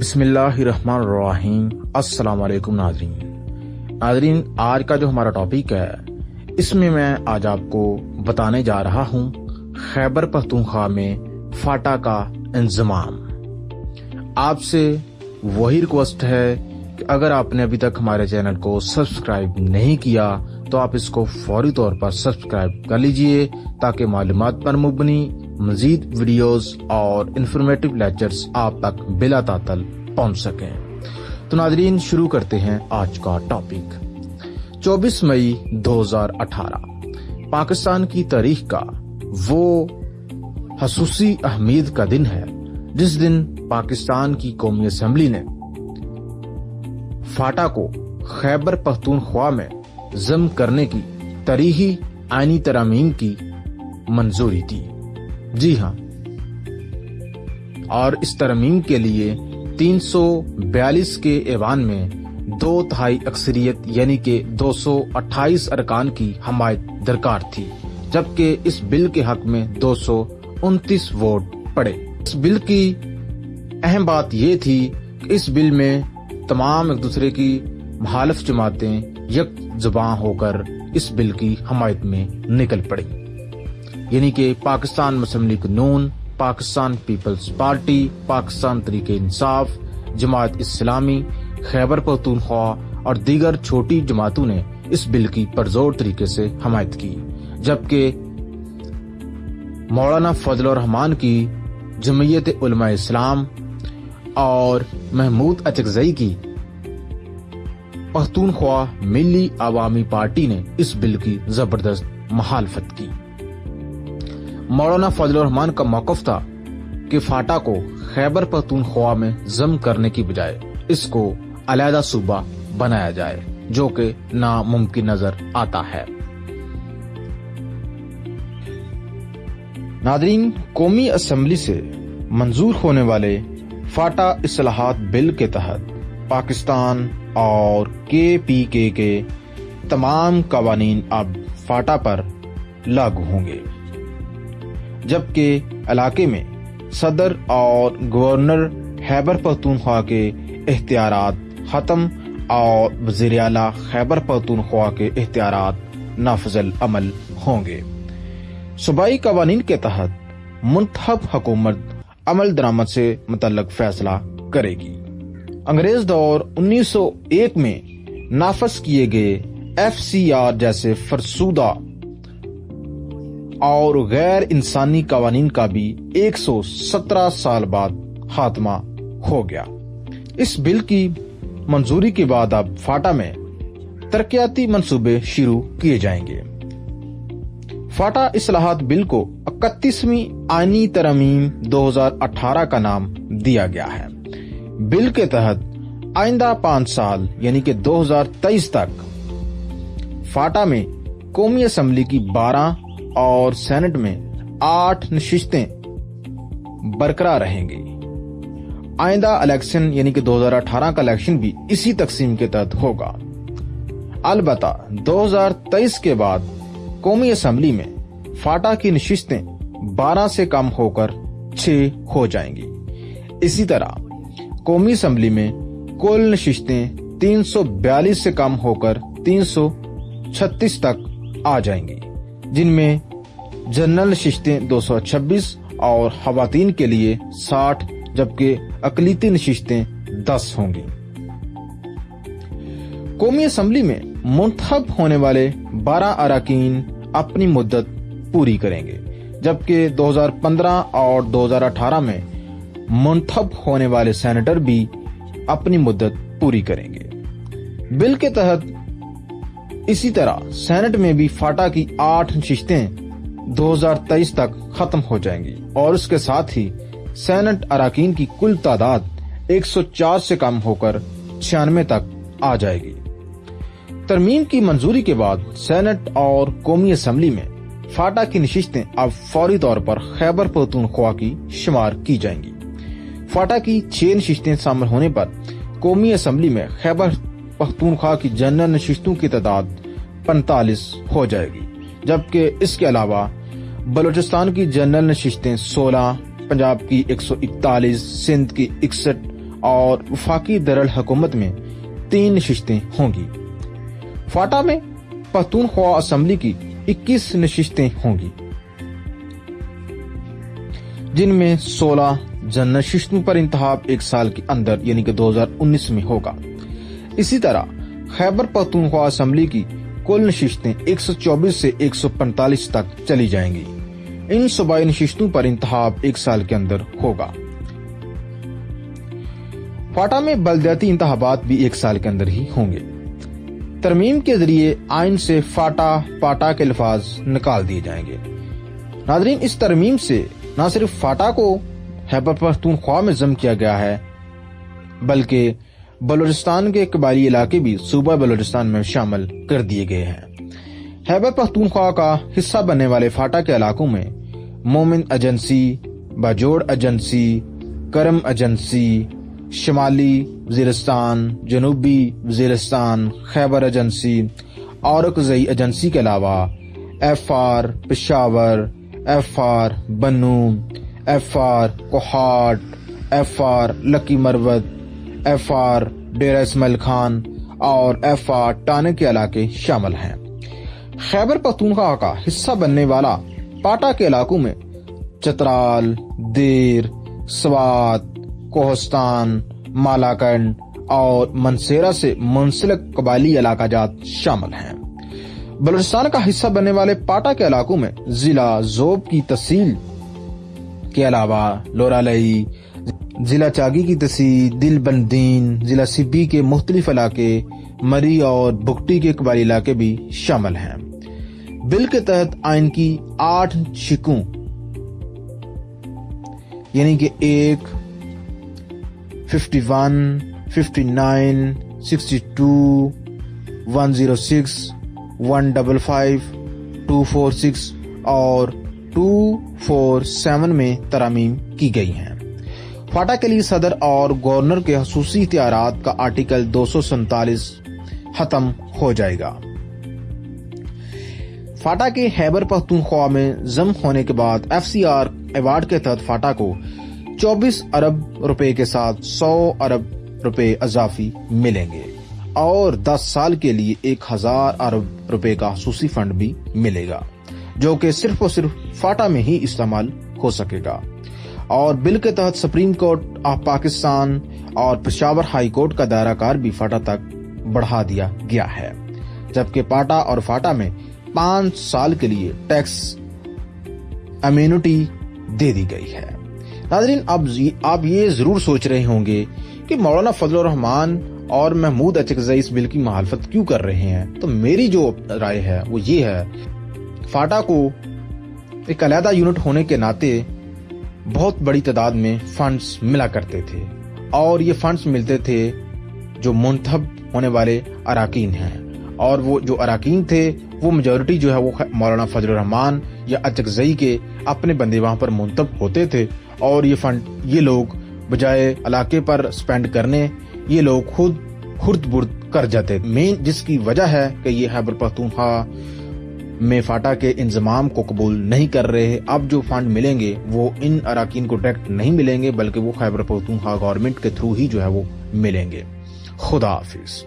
बिस्मिल्लाहिर्रहमानिर्रहीम। अस्सलाम वालेकुम नाज़रीन, आज का जो हमारा टॉपिक है इसमें मैं आज आपको बताने जा रहा हूँ खैबर पख्तूनख्वा में फाटा का इंज़माम। आपसे वही रिक्वेस्ट है कि अगर आपने अभी तक हमारे चैनल को सब्सक्राइब नहीं किया तो आप इसको फौरी तौर पर सब्सक्राइब कर लीजिए ताकि मालूमात पर मुबनी मजीद वीडियोस और इंफॉर्मेटिव लेक्चर्स आप तक बिला तातल पहुंच सकें। तो नाज़रीन, शुरू करते हैं आज का टॉपिक। 24 मई 2018 पाकिस्तान की तारीख का वो हसूसी अहमियत का दिन है जिस दिन पाकिस्तान की कौमी असम्बली ने फाटा को खैबर पख्तूनख्वा में ज़म करने की तारीखी आईनी तरामीम की मंजूरी दी। जी हाँ, और इस तरमीम के लिए 342 के ऐवान में 2/3 अक्सरियत यानी कि 228 अरकान की हमायत दरकार थी, जबकि इस बिल के हक में 229 वोट पड़े। इस बिल की अहम बात यह थी कि इस बिल में तमाम एक दूसरे की मुखालिफ जमातें यक ज़ुबान होकर इस बिल की हमायत में निकल पड़ी, यानी कि पाकिस्तान मुस्लिम लीग नून, पाकिस्तान पीपल्स पार्टी, पाकिस्तान तरीके इंसाफ, जमात इस्लामी, खैबर पख्तूनख्वा और दीगर छोटी जमातों ने इस बिल की पुरजोर तरीके से हमायत की, जबकि मौलाना फजल रहमान की जमीयत उलमा इस्लाम और महमूद अचकज़ई की पख्तूनख्वा मिली अवामी पार्टी ने इस बिल की जबरदस्त मुखालफत की। मौलाना फजल रहमान का मौक़िफ़ था कि फाटा को खैबर पख्तूनख्वा में ज़म करने की बजाय इसको अलहदा सूबा बनाया जाए, जो कि नामुमकिन नजर आता है। नाज़रीन, कौमी असम्बली से मंजूर होने वाले फाटा इस्लाहात बिल के तहत पाकिस्तान और KPK के तमाम कवानीन अब फाटा पर लागू होंगे, जबकि इलाके में सदर और गवर्नर खैबर पख्तूनख्वा के इख्तियारात खत्म और वज़ीर आला खैबर पख्तूनख्वा के इख्तियारात नाफिज़ुल अमल होंगे। सूबाई कवानीन के तहत मुंतखब हुकूमत अमल दरामद से मुतल्लक फैसला करेगी। अंग्रेज दौर 1901 में नाफज किए गए FCR जैसे फरसूदा और गैर इंसानी कवानीन का भी 117 साल बाद खात्मा हो गया। इस बिल की मंजूरी के बाद अब फाटा में तरक्याती मंसूबे शुरू किए जाएंगे। फाटा इस्लाहात बिल को 31वीं आईनी तरमीम 2018 का नाम दिया गया है। बिल के तहत आइंदा 5 साल यानी कि 2023 तक फाटा में कौमी असम्बली की 12 और सेनेट में 8 नशिस्तें बरकरार रहेंगी। आइंदा इलेक्शन यानी कि 2018 का इलेक्शन भी इसी तकसीम के तहत होगा। अलबत्ता 2023 के बाद कौमी असम्बली में फाटा की नशिस्तें 12 से कम होकर 6 हो जाएंगी। इसी तरह कौमी असम्बली में कुल नशिस्तें 342 से कम होकर 336 तक आ जाएंगी, जिनमें जनरल नशिस्तें 226 और खवातीन के लिए 60 जबकि अकलीती नशिस्तें 10 होंगी। कौमी असम्बली में मुंतखब होने वाले 12 अरकान अपनी मुद्दत पूरी करेंगे, जबकि 2015 और 2018 में मुंतखब होने वाले सेनेटर भी अपनी मुद्दत पूरी करेंगे। बिल के तहत इसी तरह सेनेट में भी फाटा की 8 नशिस्तें 2023 तक खत्म हो जाएंगी और उसके साथ ही सेनेट अरकान की कुल तादाद 104 से कम होकर 96 तक आ जाएगी। तरमीम की मंजूरी के बाद सेनेट और कौमी असम्बली में फाटा की नशिस्तें अब फौरी तौर पर खैबर पख्तूनख्वा की शुमार की जाएंगी। फाटा की 6 नशिस्तें शामिल होने पर कौमी असम्बली में खैबर पख्तूनख्वा की जनरल नशिस्तों की तादाद 45 हो जाएगी, जबकि इसके अलावा बलूचिस्तान की जनरल नशिस्तें 16, पंजाब की 141, सिंध की 61 اور وفاقی دارالحکومت میں 3 نشستیں ہوں گی۔ فاٹا میں پختونخوا اسمبلی کی 21 نشستیں ہوں گی، جن میں 16 جن نشستوں پر انتخاب 1 سال کے اندر یعنی کہ 2019 میں ہوگا۔ اسی طرح خیبر پختونخوا اسمبلی کی کل نشستیں 124 سے 145 تک چلی جائیں گی۔ ان صوبائی نشستوں پر انتخاب 1 سال کے اندر ہوگا۔ فاٹا میں بلدیاتی انتخابات بھی 1 سال کے اندر ہی ہوں گے۔ ترمیم کے ذریعے آئین سے فاٹا پاٹا کے الفاظ نکال دیے جائیں گے۔ ناظرین، اس ترمیم سے نہ صرف فاٹا کو خیبر پختونخوا میں ضم کیا گیا ہے بلکہ بلوچستان کے قبائلی علاقے بھی صوبہ بلوچستان میں شامل کر دیے گئے ہیں۔ خیبر پختونخوا کا حصہ بننے والے فاٹا کے علاقوں میں مومن agency, Bajaur agency, Kurram agency, شمالی وزیرستان، جنوبی وزیرستان، خیبر ایجنسی، اورکزئی ایجنسی کے علاوہ F R Peshawar, F R Bannu, F R Kohat, F R Lakki Marwat, F R Dera Ismail Khan اور ایف آر ٹانے کے علاقے شامل ہیں۔ خیبر پختونخوا کا حصہ بننے والا پاٹا کے علاقوں میں چترال، دیر، سوات، کوہستان، مالاکنڈ اور منسیرا سے منسلک قبائلی علاقہ جات شامل ہیں۔ بلوچستان کا حصہ بننے والے پاٹا کے علاقوں میں ضلع زوب کی تحصیل کے علاوہ لورالئی، ضلع چاگی کی تحصیل دل بندین، ضلع سبی کے مختلف علاقے، مری اور بگٹی کے قبائلی علاقے بھی شامل ہیں۔ بل کے تحت آئین کی 8 شقوں یعنی کہ 1، 51، 59، 62، 106، 155، 246 اور 247 میں ترامیم کی گئی ہیں۔ فاٹا کے لیے صدر اور گورنر کے خصوصی اختیارات کا آرٹیکل 247 ختم ہو جائے گا۔ فاٹا کے خیبر پختونخوا میں ضم ہونے کے بعد ایف سی آر ایوارڈ کے تحت فاٹا کو 24 ارب روپے کے ساتھ 100 ارب روپے اضافی ملیں گے اور 10 سال کے لیے 1000 ارب روپے کا خصوصی فنڈ بھی ملے گا، جو کہ صرف اور صرف فاٹا میں ہی استعمال ہو سکے گا۔ اور بل کے تحت سپریم کورٹ آف پاکستان اور پشاور ہائی کورٹ کا دائرہ کار بھی فاٹا تک بڑھا دیا گیا ہے، جبکہ پاٹا اور فاٹا میں 5 سال کے لیے ٹیکس امیونٹی دے دی گئی ہے۔ ناظرین، اب آپ یہ ضرور سوچ رہے ہوں گے کہ مولانا فضل الرحمان اور محمود اچکزئی اس بل کی مخالفت کیوں کر رہے ہیں؟ تو میری جو رائے ہے وہ یہ ہے، فاٹا کو ایک علیحدہ یونٹ ہونے کے ناطے بہت بڑی تعداد میں فنڈز ملا کرتے تھے اور یہ فنڈز ملتے تھے جو منتخب ہونے والے اراکین ہیں، اور وہ جو اراکین تھے وہ میجورٹی جو ہے وہ مولانا فضل الرحمان یا اچکزئی کے اپنے بندے وہاں پر منتخب ہوتے تھے، اور یہ فنڈ یہ لوگ بجائے علاقے پر سپینڈ کرنے یہ لوگ خود خرد برد کر جاتے، مین جس کی وجہ ہے کہ یہ خیبر پختونخوا میں فاٹا کے انضمام کو قبول نہیں کر رہے۔ اب جو فنڈ ملیں گے وہ ان اراکین کو ڈائریکٹ نہیں ملیں گے بلکہ وہ خیبر پختونخوا گورنمنٹ کے تھرو ہی جو ہے وہ ملیں گے۔ خدا حافظ۔